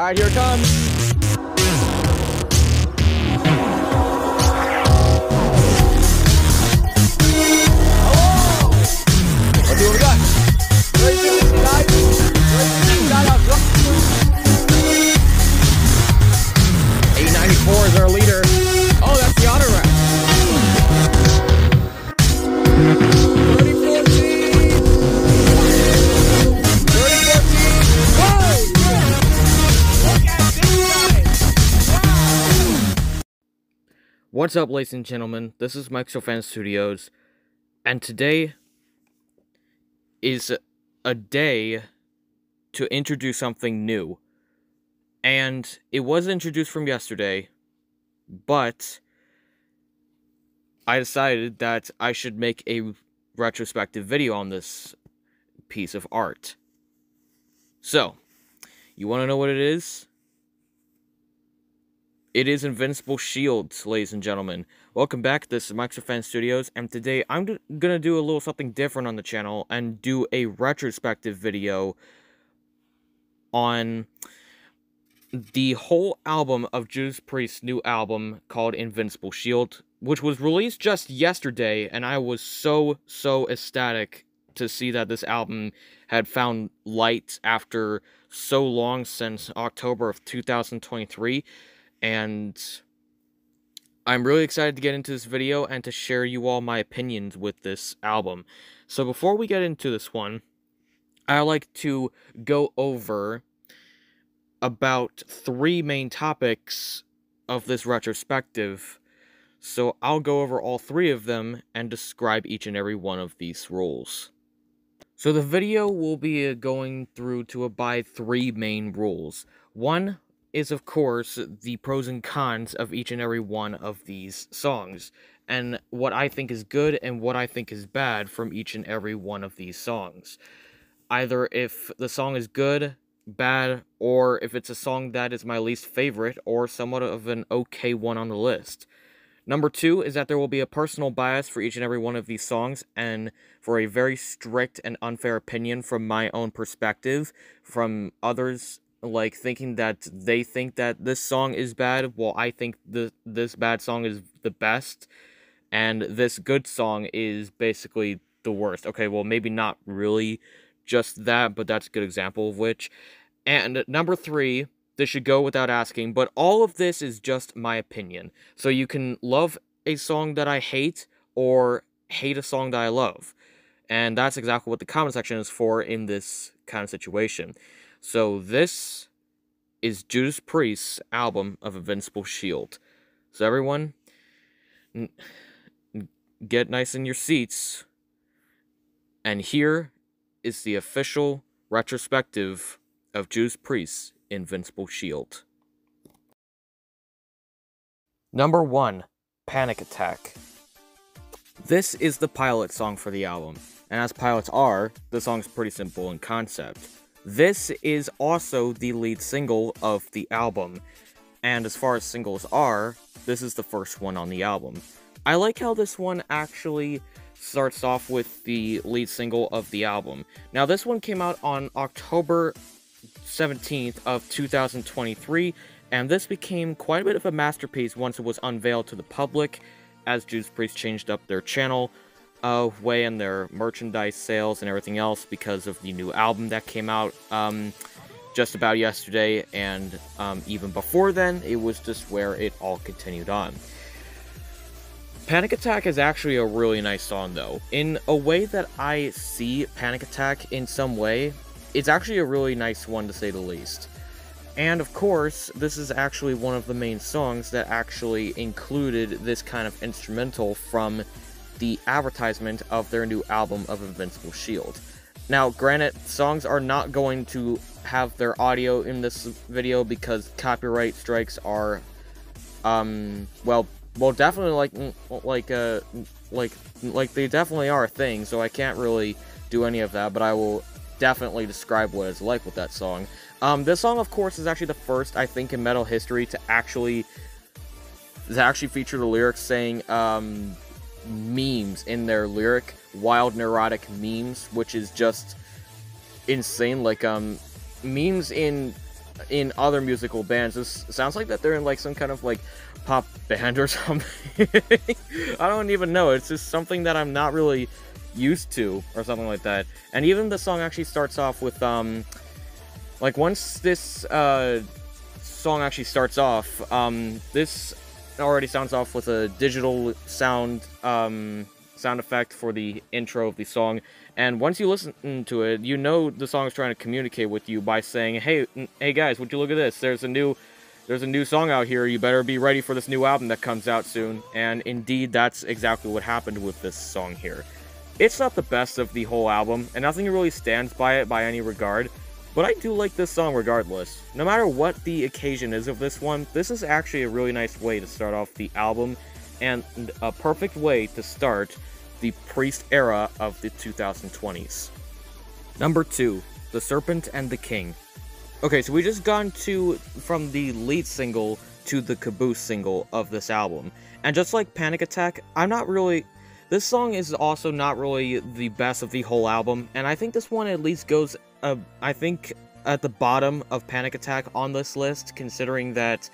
Alright, here it comes. Hello! Let's see what we got. Ready to dive? Ready to dive out. 894 is our leader. Oh, that's the honor rack. 3014. What's up, ladies and gentlemen? This is Railfan Studios, and today is a day to introduce something new. And it was introduced from yesterday, but I decided that I should make a retrospective video on this piece of art. So, you want to know what it is? It is Invincible Shield, ladies and gentlemen. Welcome back, this is Railfan Studios, and today I'm gonna do a little something different on the channel and do a retrospective video on the whole album of Judas Priest's new album called Invincible Shield, which was released just yesterday, and I was so ecstatic to see that this album had found light after so long, since October of 2023. And I'm really excited to get into this video and to share you all my opinions with this album. So before we get into this one, I like to go over about 3 main topics of this retrospective. So I'll go over all 3 of them and describe each and every one of these rules. So the video will be going through to abide 3 main rules. One is, of course, the pros and cons of each and every one of these songs, and what I think is good and what I think is bad from each and every one of these songs. Either if the song is good, bad, or if it's a song that is my least favorite, or somewhat of an okay one on the list. Number 2 is that there will be a personal bias for each and every one of these songs, and for a very strict and unfair opinion from my own perspective, from others, like thinking that they think that this song is bad, while I think this bad song is the best, and this good song is basically the worst. Okay, well, maybe not really just that, but that's a good example of which. And number 3, this should go without asking, but all of this is just my opinion. So you can love a song that I hate, or hate a song that I love. And that's exactly what the comment section is for in this kind of situation. So this is Judas Priest's album of Invincible Shield. So everyone, get nice in your seats. And here is the official retrospective of Judas Priest's Invincible Shield. Number 1, Panic Attack. This is the pilot song for the album, and as pilots are, the song's pretty simple in concept. This is also the lead single of the album, and as far as singles are, this is the first one on the album. I like how this one actually starts off with the lead single of the album. Now, this one came out on October 17th of 2023, and this became quite a bit of a masterpiece once it was unveiled to the public, as Judas Priest changed up their channel way and their merchandise sales and everything else because of the new album that came out just about yesterday, and even before then, it was just where it all continued on. Panic Attack is actually a really nice song, though. In a way that I see Panic Attack in some way, it's actually a really nice one, to say the least. And of course, this is actually one of the main songs that actually included this kind of instrumental from the advertisement of their new album of Invincible Shield. Now, granted, songs are not going to have their audio in this video because copyright strikes are, well, definitely like they definitely are a thing. So I can't really do any of that, but I will definitely describe what it's like with that song. This song, of course, is actually the first, I think, in metal history to actually feature the lyrics saying memes in their lyric, wild neurotic memes, which is just insane. Like memes in in other musical bands. This sounds like that they're in like some kind of like pop band or something. I don't even know. It's just something that I'm not really used to or something like that. And even the song actually starts off with like once this song actually starts off, this already sounds off with a digital sound effect for the intro of the song. And once you listen to it, you know the song is trying to communicate with you by saying, hey guys, would you look at this? There's a new song out here. You better be ready for this new album that comes out soon. And indeed, that's exactly what happened with this song here. It's not the best of the whole album, and nothing really stands by it by any regard, but I do like this song regardless. No matter what the occasion is of this one, this is actually a really nice way to start off the album, and a perfect way to start the Priest era of the 2020s. Number 2, The Serpent and the King. Okay, so we just gone from the lead single to the caboose single of this album, and just like Panic Attack, this song is also not really the best of the whole album, and I think this one at least goes, I think, at the bottom of Panic Attack on this list, considering that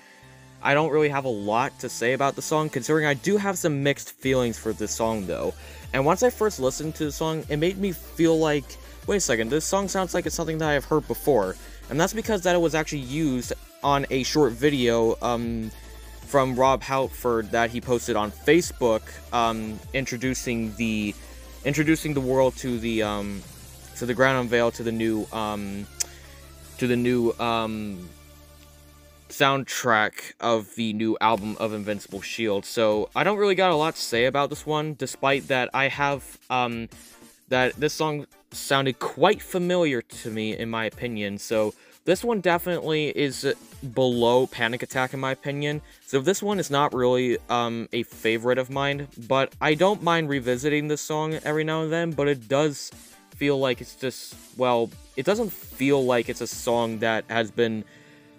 I don't really have a lot to say about the song, considering I do have some mixed feelings for this song, though. And once I first listened to the song, it made me feel like, wait a second, this song sounds like it's something that I've heard before, and that's because that it was actually used on a short video, from Rob Halford that he posted on Facebook, introducing the world to the grand unveil to the new soundtrack of the new album of Invincible Shield. So I don't really got a lot to say about this one, despite that I have that this song sounded quite familiar to me in my opinion. So this one definitely is below Panic Attack in my opinion, so this one is not really a favorite of mine, but I don't mind revisiting this song every now and then, but it does feel like it's just, well, it doesn't feel like it's a song that has been,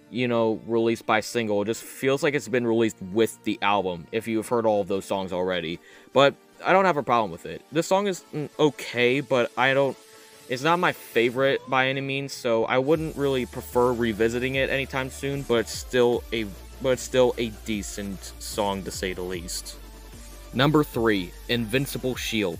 you know, released by single. It just feels like it's been released with the album, if you've heard all of those songs already, but I don't have a problem with it. This song is okay, but it's not my favorite by any means, so I wouldn't really prefer revisiting it anytime soon, but it's still a decent song to say the least. Number 3, Invincible Shield.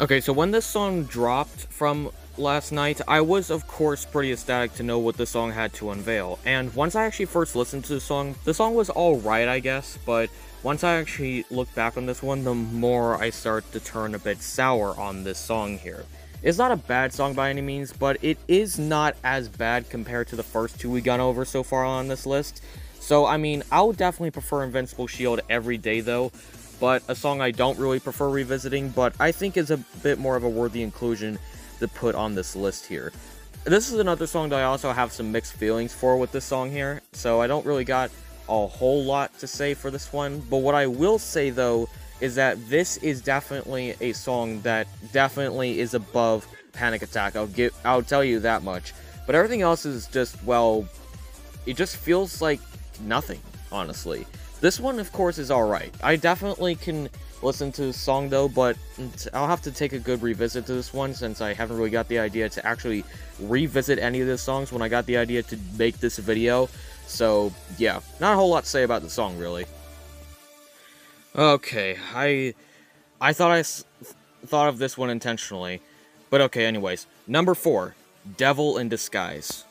Okay, so when this song dropped from last night, I was of course pretty ecstatic to know what the song had to unveil, and once I actually first listened to the song was alright, I guess, but once I actually look back on this one, the more I start to turn a bit sour on this song here. It's not a bad song by any means, but it is not as bad compared to the first two we gone over so far on this list. So, I mean, I would definitely prefer Invincible Shield every day, though, but a song I don't really prefer revisiting, but I think is a bit more of a worthy inclusion to put on this list here. This is another song that I also have some mixed feelings for with this song here, so I don't really got a whole lot to say for this one, but what I will say, though, is that this is definitely a song that definitely is above Panic Attack, I'll tell you that much. But everything else is just, well, it just feels like nothing, honestly. This one, of course, is alright. I definitely can listen to this song, though, but I'll have to take a good revisit to this one, since I haven't really got the idea to actually revisit any of the songs when I got the idea to make this video. So, yeah, not a whole lot to say about the song, really. Okay, I thought thought of this one intentionally, but okay, anyways. Number 4, Devil in Disguise.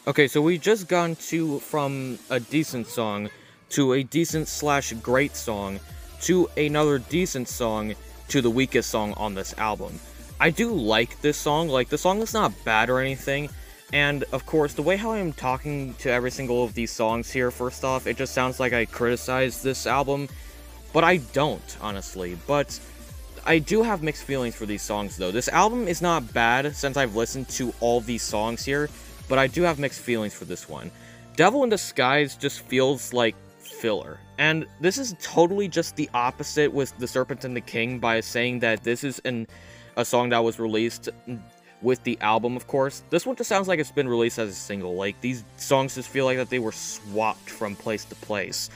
Okay, so we just gone from a decent song to a decent/great song to another decent song to the weakest song on this album. I do like this song. Like, the song is not bad or anything. And, of course, the way how I'm talking to every single of these songs here, first off, it just sounds like I criticize this album, but I don't, honestly. But I do have mixed feelings for these songs, though. This album is not bad since I've listened to all these songs here, but I do have mixed feelings for this one. Devil in Disguise just feels like filler. And this is totally just the opposite with The Serpent and the King by saying that this is a song that was released with the album, of course. This one just sounds like it's been released as a single. Like, these songs just feel like that they were swapped from place to place.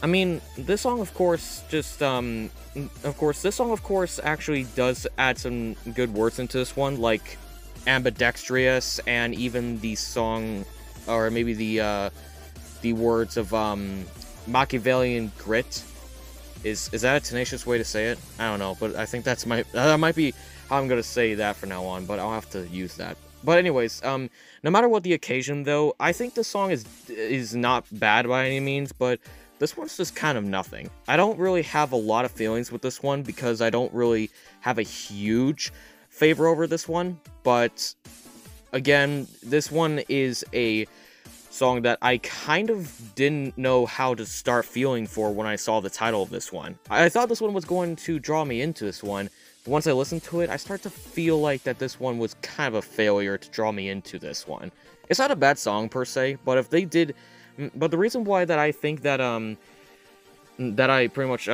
I mean, this song, of course, just, this song, of course, actually does add some good words into this one. Like, ambidextrous, and even the song, or maybe the words of Machiavellian grit. Is that a tenacious way to say it? I don't know, but I think that might be how I'm gonna say that from now on, but I'll have to use that. But anyways, no matter what the occasion though, I think the song is not bad by any means, but this one's just kind of nothing. I don't really have a lot of feelings with this one because I don't really have a huge favor over this one, but again, this one is a song that I kind of didn't know how to start feeling for when I saw the title of this one. I thought this one was going to draw me into this one, but once I listened to it, I start to feel like that this one was kind of a failure to draw me into this one. It's not a bad song per se, but if they did, but the reason why that I think that that I pretty much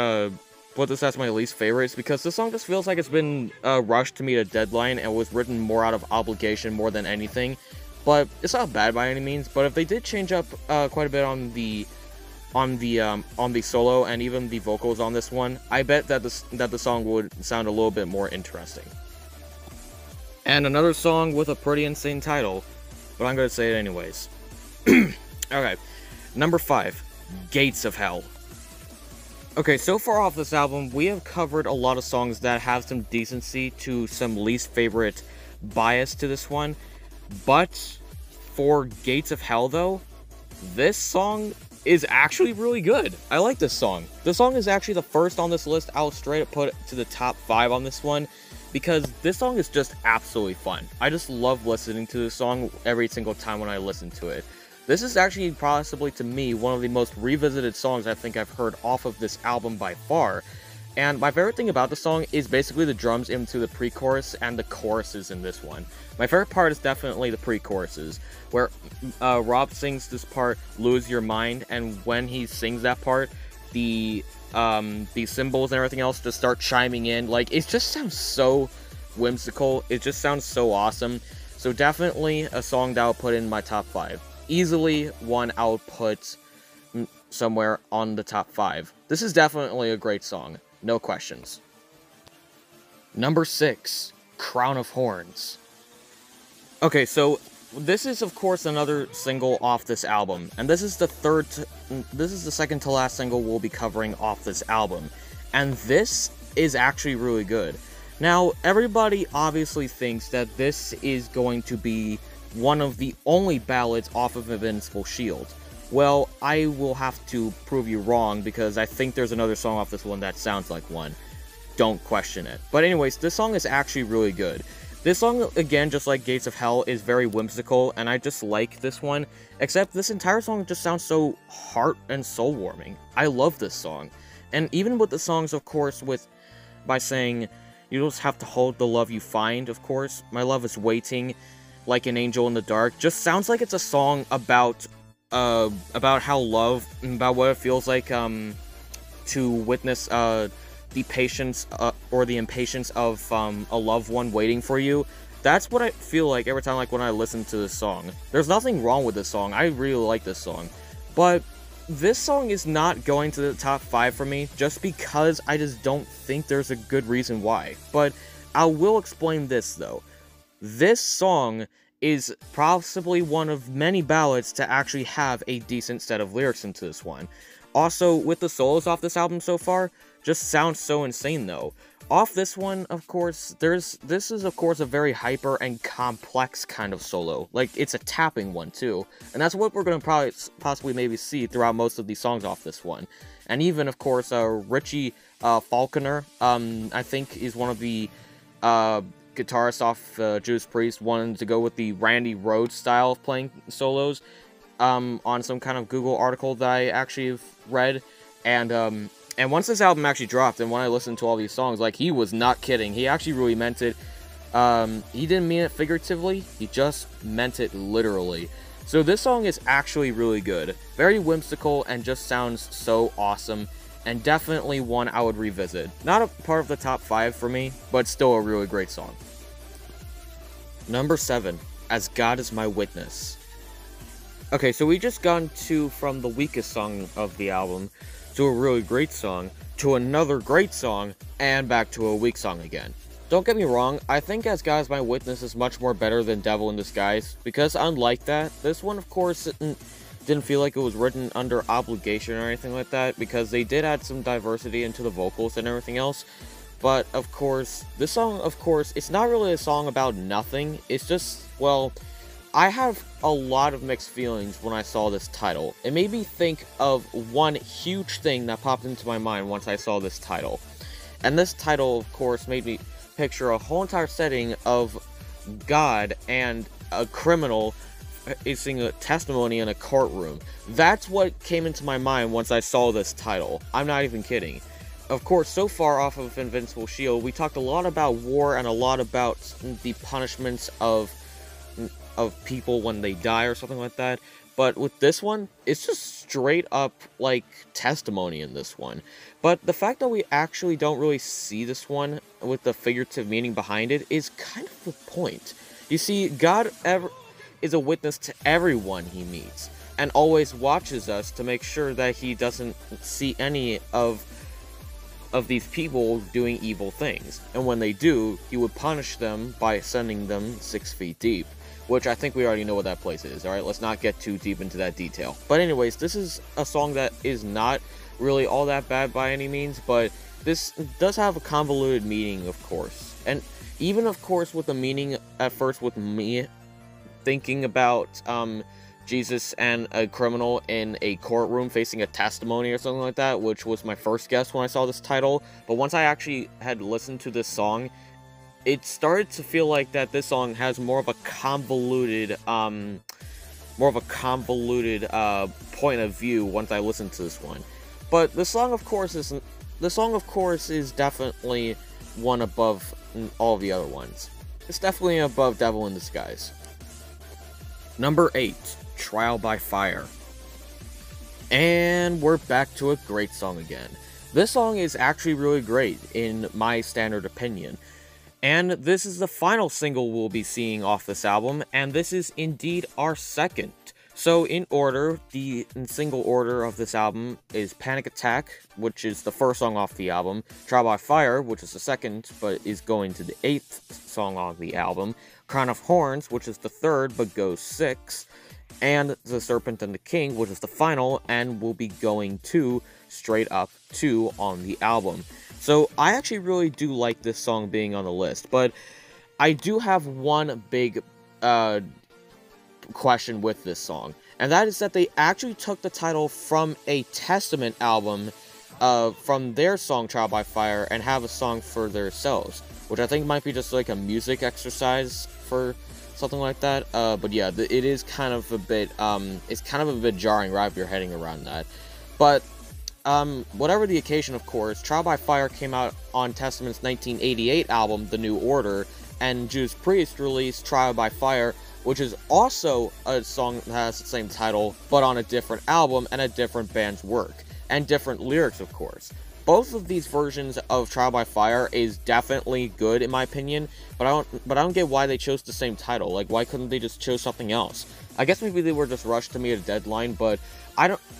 put this as my least favorite is because this song just feels like it's been rushed to meet a deadline and was written more out of obligation more than anything. But it's not bad by any means. But if they did change up quite a bit on the solo and even the vocals on this one, I bet that the song would sound a little bit more interesting. And another song with a pretty insane title, but I'm gonna say it anyways. Okay, number 5, Gates of Hell. Okay, so far off this album, we have covered a lot of songs that have some decency to some least favorite bias to this one. But for Gates of Hell, though, this song is actually really good. I like this song. The song is actually the first on this list. I'll straight up put it to the top 5 on this one, because this song is just absolutely fun. I just love listening to this song every single time when I listen to it. This is actually possibly, to me, one of the most revisited songs I think I've heard off of this album by far. And my favorite thing about the song is basically the drums into the pre-chorus and the choruses in this one. My favorite part is definitely the pre-choruses, where Rob sings this part, Lose Your Mind, and when he sings that part, the cymbals and everything else just start chiming in. Like, it just sounds so whimsical, it just sounds so awesome. So definitely a song that I'll put in my top 5. Easily one I'll put somewhere on the top 5. This is definitely a great song. No questions. Number 6, Crown of Horns. Okay, so this is of course another single off this album, and this is the second to last single we'll be covering off this album, and this is actually really good. Now, everybody obviously thinks that this is going to be one of the only ballads off of Invincible Shield. Well, I will have to prove you wrong, because I think there's another song off this one that sounds like one. Don't question it. But anyways, this song is actually really good. This song, again, just like Gates of Hell, is very whimsical, and I just like this one, except this entire song just sounds so heart and soul warming. I love this song. And even with the songs, of course, by saying, you just have to hold the love you find, of course, my love is waiting, like an angel in the dark, just sounds like it's a song about how love, about what it feels like to witness the patience or the impatience of a loved one waiting for you. That's what I feel like every time, like, when I listen to this song. There's nothing wrong with this song. I really like this song, but this song is not going to the top 5 for me just because I just don't think there's a good reason why. But I will explain this though. This song is possibly one of many ballads to actually have a decent set of lyrics into this one. Also, with the solos off this album so far, just sounds so insane though. Off this one, of course, this is of course a very hyper and complex kind of solo. Like, it's a tapping one too, and that's what we're going to possibly maybe see throughout most of these songs off this one. And even, of course, Richie Falconer, I think is one of the guitarists off Judas Priest, wanted to go with the Randy Rhoads style of playing solos on some kind of Google article that I actually have read. And once this album actually dropped, and when I listened to all these songs, like, he was not kidding. He actually really meant it. He didn't mean it figuratively, he just meant it literally. So this song is actually really good. Very whimsical and just sounds so awesome. And definitely one I would revisit. Not a part of the top 5 for me, but still a really great song. Number 7, As God Is My Witness. Okay, so we just gone from the weakest song of the album to a really great song, to another great song, and back to a weak song again. Don't get me wrong, I think As God Is My Witness is much more better than Devil in Disguise, because unlike that, this one of course didn't feel like it was written under obligation or anything like that, because they did add some diversity into the vocals and everything else. But of course, this song, of course, it's not really a song about nothing, it's just, well, I have a lot of mixed feelings when I saw this title. It made me think of one huge thing that popped into my mind once I saw this title. And this title, of course, made me picture a whole entire setting of God and a criminal facing a testimony in a courtroom. That's what came into my mind once I saw this title. I'm not even kidding. Of course, so far off of Invincible Shield, we talked a lot about war and a lot about the punishments of people when they die or something like that. But with this one, it's just straight up, like, testimony in this one. But the fact that we actually don't really see this one with the figurative meaning behind it is kind of the point. You see, God is a witness to everyone he meets, and always watches us to make sure that he doesn't see any of these people doing evil things. And when they do, he would punish them by sending them 6 feet deep. Which I think we already know what that place is, alright? Let's not get too deep into that detail. But anyways, this is a song that is not really all that bad by any means, but this does have a convoluted meaning, of course. And even, of course, with the meaning at first with me thinking about Jesus and a criminal in a courtroom facing a testimony or something like that, which was my first guess when I saw this title. But once I actually had listened to this song, it started to feel like that this song has more of a convoluted point of view once I listened to this one. But the song, of course, is definitely one above all the other ones. It's definitely above Devil in Disguise. Number 8, Trial by Fire. And we're back to a great song again. This song is actually really great, in my standard opinion. And this is the final single we'll be seeing off this album, and this is indeed our second. So in order, in single order of this album is Panic Attack, which is the first song off the album, Trial by Fire, which is the second, but is going to the 8th song on the album, Crown of Horns, which is the third, but goes 6th, and The Serpent and the King, which is the final, and will be going to straight up 2 on the album. So I actually really do like this song being on the list, but I do have one big question with this song, and that is that they actually took the title from a Testament album from their song Trial by Fire and have a song for themselves, which I think might be just like a music exercise for something like that. But yeah, it is kind of a bit it's kind of a bit jarring right if you're heading around that. But whatever the occasion, of course, Trial by Fire came out on Testament's 1988 album, The New Order, and Judas Priest released Trial by Fire, which is also a song that has the same title, but on a different album and a different band's work, and different lyrics, of course. Both of these versions of Trial by Fire is definitely good, in my opinion, but I don't get why they chose the same title. Like, why couldn't they just choose something else? I guess maybe they were just rushed to meet a deadline, but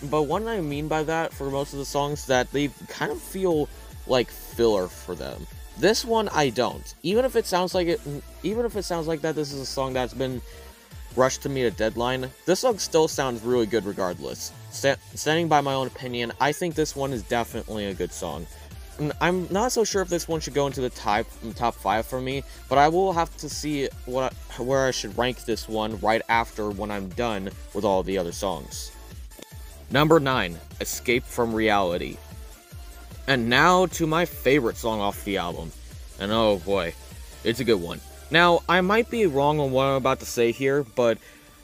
But what I mean by that for most of the songs, that they kind of feel like filler for them. This one I don't. Even if it sounds like that this is a song that's been rushed to meet a deadline, this song still sounds really good regardless. Standing by my own opinion, I think this one is definitely a good song. I'm not so sure if this one should go into the top 5 for me, but I will have to see where I should rank this one right after when I'm done with all the other songs. Number 9, Escape from Reality. And now to my favorite song off the album. And oh boy, it's a good one. Now, I might be wrong on what I'm about to say here, but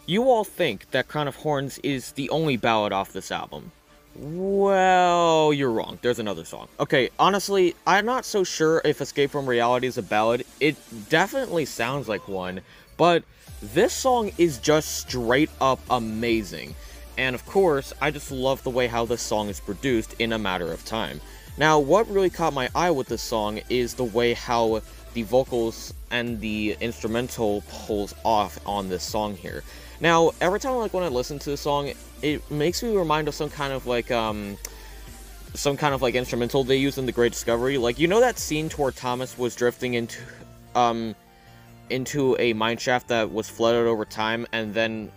you all think that Crown of Horns is the only ballad off this album. Well, you're wrong. There's another song. Okay, honestly, I'm not so sure if Escape from Reality is a ballad. It definitely sounds like one, but this song is just straight up amazing. And of course, I just love the way how this song is produced in a matter of time. Now, what really caught my eye with this song is the way how the vocals and the instrumental pulls off on this song here. Now, every time when I listen to the song, it makes me remind of some kind of like instrumental they used in The Great Discovery. Like, you know that scene to where Thomas was drifting into into a mineshaft that was flooded over time and then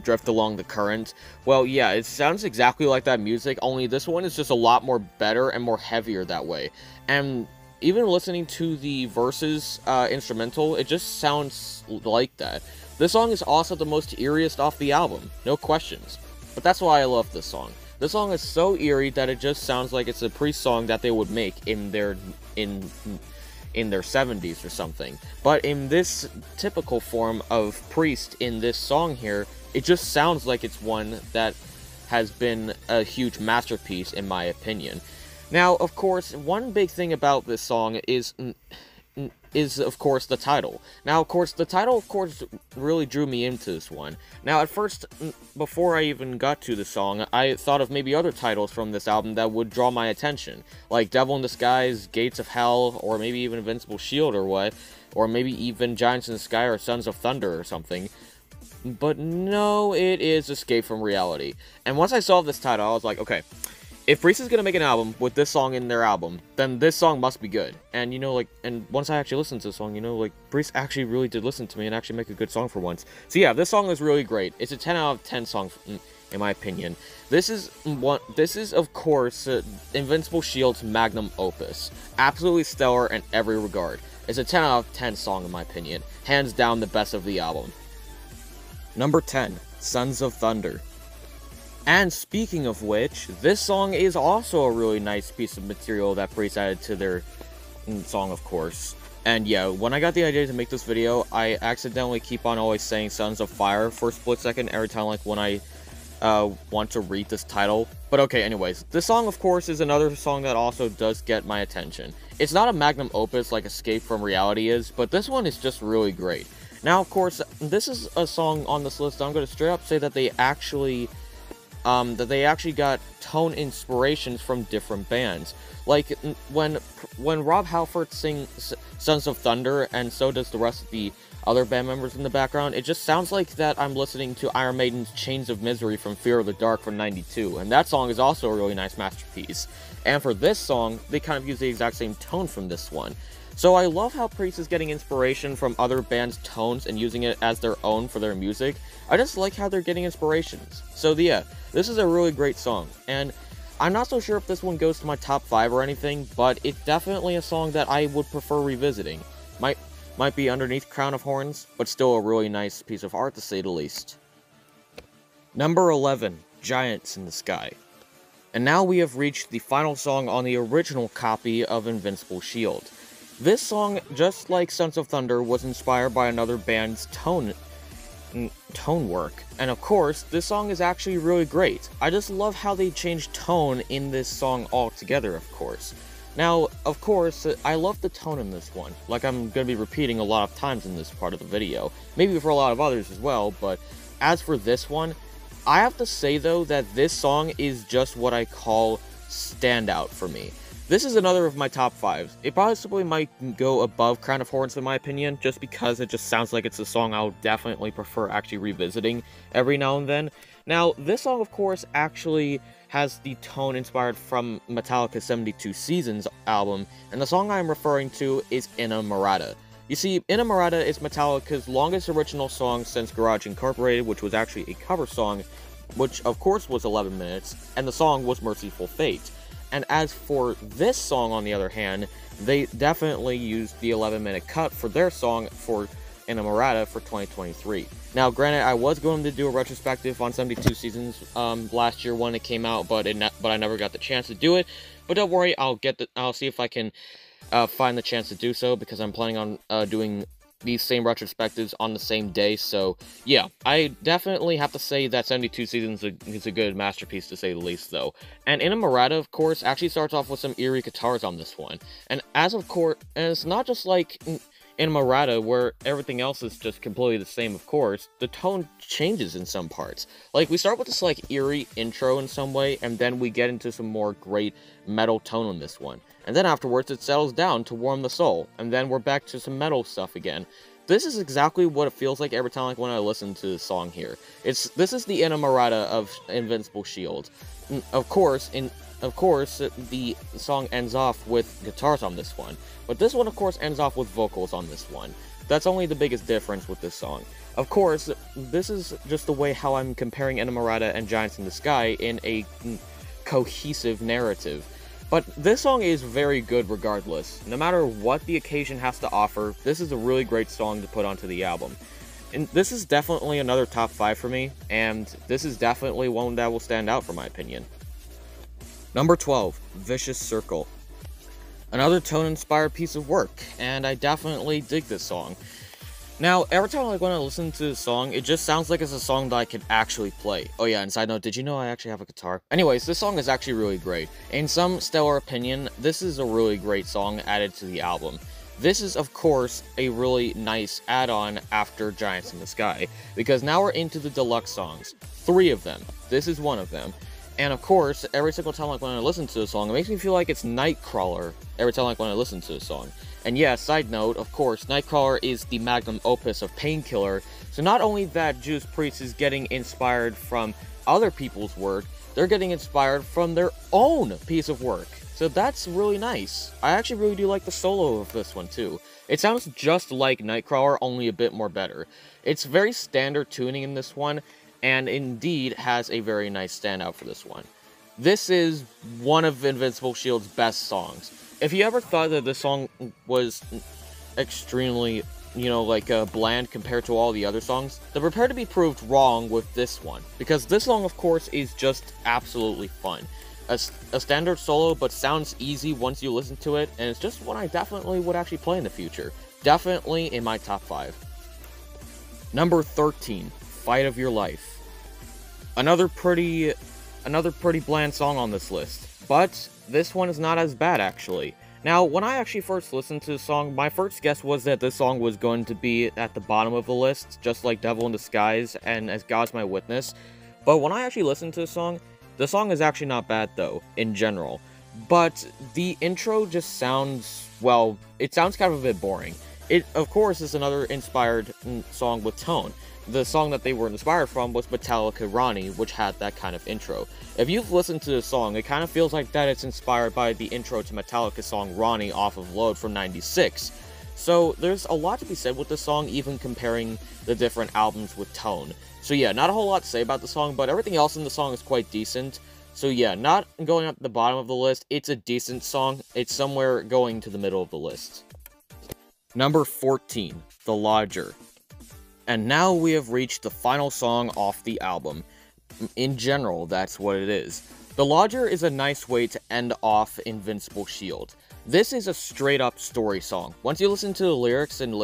drift along the current. Well, yeah, it sounds exactly like that music, only this one is just a lot more better and more heavier that way. And even listening to the verses instrumental, it just sounds like that. This song is also the most eeriest off the album, no questions. But that's why I love this song. This song is so eerie that it just sounds like it's a Priest song that they would make in their 70s or something. But in this typical form of Priest in this song here, it just sounds like it's one that has been a huge masterpiece in my opinion. Now, of course, one big thing about this song is of course the title. Now, of course, the title of course really drew me into this one. Now, at first, before I even got to the song, I thought of maybe other titles from this album that would draw my attention, like Devil in Disguise, Gates of Hell, or maybe even Invincible Shield or what, or maybe even Giants in the Sky or Sons of Thunder or something. But no, it is Escape from Reality. And once I saw this title, I was like, okay, if Priest is gonna make an album with this song in their album, then this song must be good. And, you know, like, and once I actually listened to the song, you know, like, Priest actually really did listen to me and actually make a good song for once. So yeah, this song is really great. It's a 10 out of 10 song, in my opinion. This is, of course, Invincible Shield's magnum opus. Absolutely stellar in every regard. It's a 10 out of 10 song, in my opinion. Hands down the best of the album. Number 10, Sons of Thunder. And speaking of which, this song is also a really nice piece of material that Priest added to their song, of course. And yeah, when I got the idea to make this video, I accidentally keep on always saying Sons of Fire for a split second every time, like, when I want to read this title. But okay, anyways, this song, of course, is another song that also does get my attention. It's not a magnum opus like Escape from Reality is, but this one is just really great. Now, of course, this is a song on this list I'm going to straight up say that they actually got tone inspirations from different bands. Like, when Rob Halford sings Sons of Thunder, and so does the rest of the other band members in the background, it just sounds like that I'm listening to Iron Maiden's Chains of Misery from Fear of the Dark from '92, and that song is also a really nice masterpiece. And for this song, they kind of use the exact same tone from this one. So I love how Priest is getting inspiration from other bands' tones and using it as their own for their music. I just like how they're getting inspirations. So yeah, this is a really great song, and I'm not so sure if this one goes to my top 5 or anything, but it's definitely a song that I would prefer revisiting. Might be underneath Crown of Horns, but still a really nice piece of art to say the least. Number 11, Giants in the Sky. And now we have reached the final song on the original copy of Invincible Shield. This song, just like Sons of Thunder, was inspired by another band's tone work. And of course, this song is actually really great. I just love how they changed tone in this song altogether, of course. Now, of course, I love the tone in this one, like I'm going to be repeating a lot of times in this part of the video. Maybe for a lot of others as well, but as for this one, I have to say though that this song is just what I call standout for me. This is another of my top 5s. It possibly might go above Crown of Horns in my opinion, just because it just sounds like it's a song I'll definitely prefer actually revisiting every now and then. Now, this song, of course, actually has the tone inspired from Metallica's 72 Seasons album, and the song I'm referring to is Inamorata. You see, Inamorata is Metallica's longest original song since Garage Incorporated, which was actually a cover song, which of course was 11 minutes, and the song was Merciful Fate. And as for this song, on the other hand, they definitely used the 11-minute cut for their song for Inamorata for 2023. Now, granted, I was going to do a retrospective on 72 Seasons last year when it came out, but I never got the chance to do it. But don't worry, I'll see if I can find the chance to do so, because I'm planning on doing these same retrospectives on the same day. So yeah, I definitely have to say that 72 Seasons is a good masterpiece to say the least though. And Inamorata, of course, actually starts off with some eerie guitars on this one. And it's not just like Inamorata where everything else is just completely the same, of course. The tone changes in some parts. Like, we start with this like eerie intro in some way, and then we get into some more great metal tone on this one. And then afterwards it settles down to Warm the Soul, and then we're back to some metal stuff again. This is exactly what it feels like every time, like, when I listen to the song here. This is the Inamorata of Invincible Shield. Of course, of course, the song ends off with guitars on this one. But this one, of course, ends off with vocals on this one. That's only the biggest difference with this song. Of course, this is just the way how I'm comparing Inamorata and Giants in the Sky in a cohesive narrative. But this song is very good regardless. No matter what the occasion has to offer, this is a really great song to put onto the album. And this is definitely another top 5 for me, and this is definitely one that will stand out for my opinion. Number 12, Vicious Circle. Another tone-inspired piece of work, and I definitely dig this song. Now, every time when I listen to this song, it just sounds like it's a song that I could actually play. Oh yeah, and side note, did you know I actually have a guitar? Anyways, this song is actually really great. In some stellar opinion, this is a really great song added to the album. This is, of course, a really nice add-on after Giants in the Sky, because now we're into the deluxe songs. 3 of them. This is one of them. And of course, every single time when I listen to a song, it makes me feel like it's Nightcrawler every time when I listen to a song. And yeah, side note, of course, Nightcrawler is the magnum opus of Painkiller, so not only that Judas Priest is getting inspired from other people's work, they're getting inspired from their own piece of work. So that's really nice. I actually really do like the solo of this one too. It sounds just like Nightcrawler, only a bit more better. It's very standard tuning in this one, and indeed has a very nice standout for this one. This is one of Invincible Shield's best songs. If you ever thought that this song was extremely, bland compared to all the other songs, then prepare to be proved wrong with this one. Because this song, of course, is just absolutely fun. A standard solo, but sounds easy once you listen to it, and it's just one I definitely would actually play in the future. Definitely in my top 5. Number 13, Fight of Your Life. Another pretty bland song on this list, but this one is not as bad, actually. Now, when I actually first listened to the song, my first guess was that this song was going to be at the bottom of the list, just like Devil in Disguise and As God's My Witness. But when I actually listened to the song is actually not bad, though, in general. But the intro just sounds, well, it sounds kind of a bit boring. It, of course, is another inspired song with tone. The song that they were inspired from was Metallica Ronnie, which had that kind of intro. If you've listened to the song, it kind of feels like that it's inspired by the intro to Metallica's song Ronnie off of Load from '96. So there's a lot to be said with the song, even comparing the different albums with tone. So yeah, not a whole lot to say about the song, but everything else in the song is quite decent. So yeah, not going up the bottom of the list, it's a decent song. It's somewhere going to the middle of the list. Number 14, The Lodger. And now we have reached the final song off the album. In general, that's what it is. The Lodger is a nice way to end off Invincible Shield. This is a straight-up story song. Once you listen to the lyrics and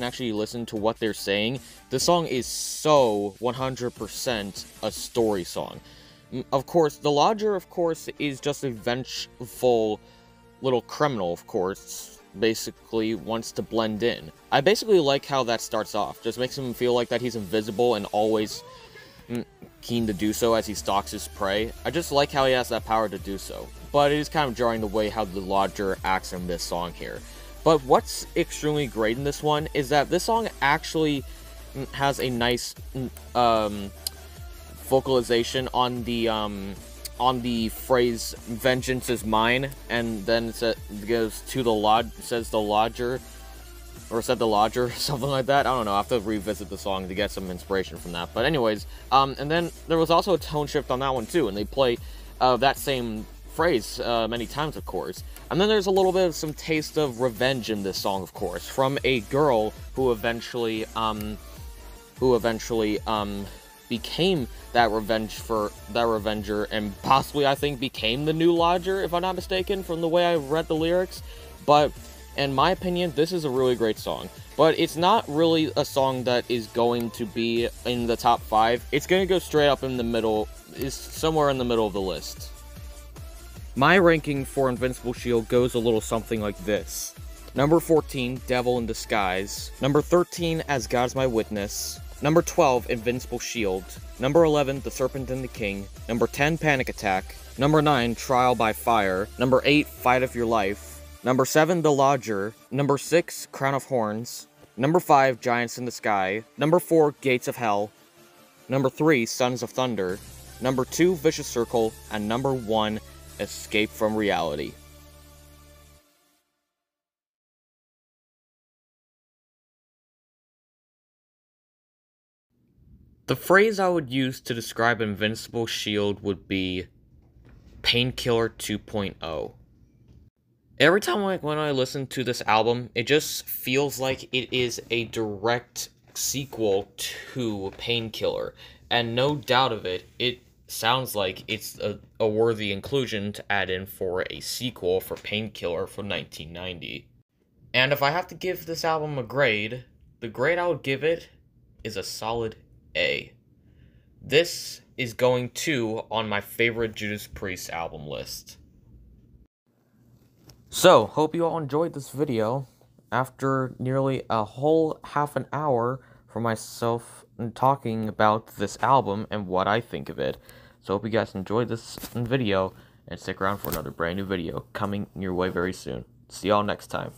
actually listen to what they're saying, the song is so 100% a story song. Of course, the Lodger, of course, is just a vengeful little criminal, of course, basically wants to blend in. I basically like how that starts off. Just makes him feel like that he's invisible and always keen to do so as he stalks his prey. I just like how he has that power to do so. But it is kind of jarring the way how the Lodger acts in this song here. But what's extremely great in this one is that this song actually has a nice vocalization on the phrase "vengeance is mine," and then it goes to the says the Lodger, or said the Lodger, something like that. I don't know. I have to revisit the song to get some inspiration from that. But anyways, and then there was also a tone shift on that one too, and they play that same phrase many times, of course. And then there's a little bit of some taste of revenge in this song, of course, from a girl who eventually became that revenger, and possibly, I think, became the new Lodger, if I'm not mistaken, from the way I read the lyrics. But in my opinion, this is a really great song. But it's not really a song that is going to be in the top 5. It's going to go straight up in the middle, is somewhere in the middle of the list. My ranking for Invincible Shield goes a little something like this. Number 14, Devil in Disguise. Number 13, As God's My Witness. Number 12, Invincible Shield. Number 11, The Serpent and the King. Number 10, Panic Attack. Number 9, Trial by Fire. Number 8, Fight of Your Life. Number 7, The Lodger. Number 6, Crown of Horns. Number 5, Giants in the Sky. Number 4, Gates of Hell. Number 3, Sons of Thunder. Number 2, Vicious Circle. And number 1, escape from reality. The phrase I would use to describe Invincible Shield would be Painkiller 2.0. Every time when I listen to this album, it just feels like it is a direct sequel to Painkiller. And no doubt of it, it sounds like it's a worthy inclusion to add in for a sequel for Painkiller from 1990. And if I have to give this album a grade, the grade I would give it is a solid A. This is going to on my favorite Judas Priest album list. So, hope you all enjoyed this video. After nearly a whole half an hour for myself talking about this album and what I think of it. So, hope you guys enjoyed this video, and stick around for another brand new video coming your way very soon. See y'all next time.